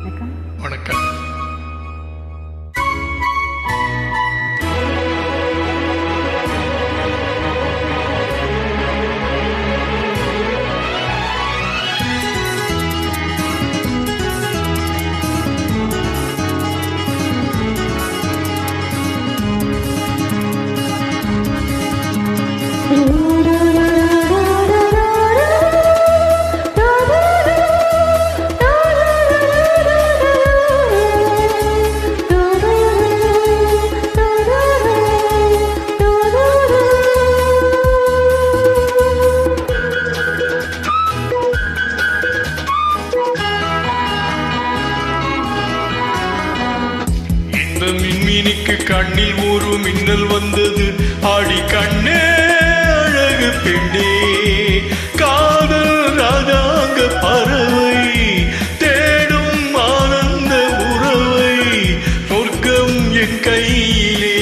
வணக்கம். மின்மினிக்கு கண்ணில் ஒரு மின்னல் வந்தது. ஆடி கண்ணே அழகு பெண்ணே, காதல் ராஜாங்க பறவை தேடும் ஆனந்த உறவை, சொர்க்கம் என் கையிலே.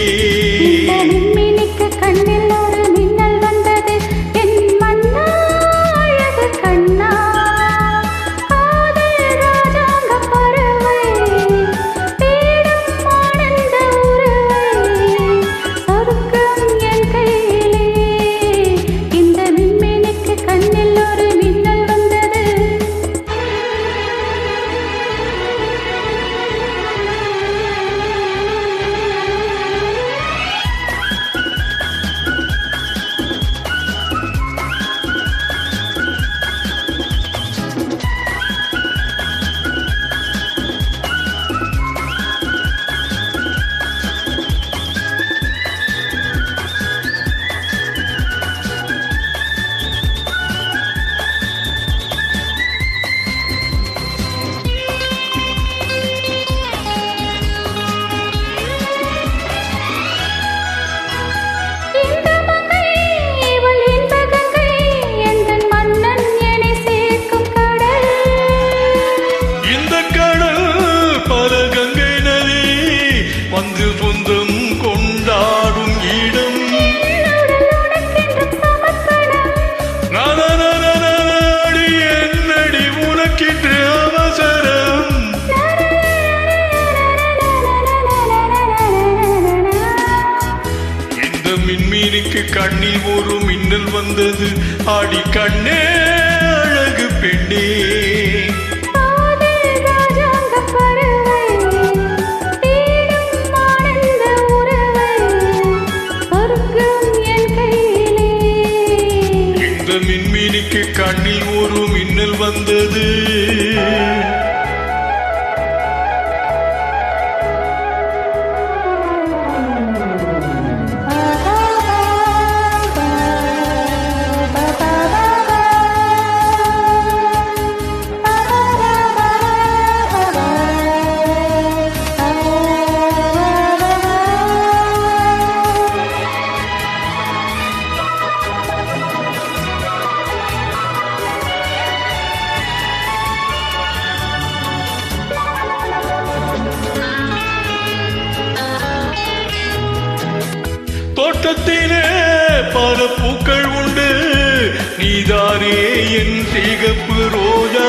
சொந்தம் கொண்டாடும் இடம் என்னடி உனக்கின்று அவசரம். இந்த மின்மீனுக்கு கண்ணில் ஒரு மின்னல் வந்தது. ஆடி கண்ணே அழகு பெண்ணே, மின்மினிக்கு கண்ணில் ஒரு மின்னல் வந்தது. தோட்டத்திலே பல பூக்கள் உண்டு, நீதானே என் சிகப்பு ரோஜா.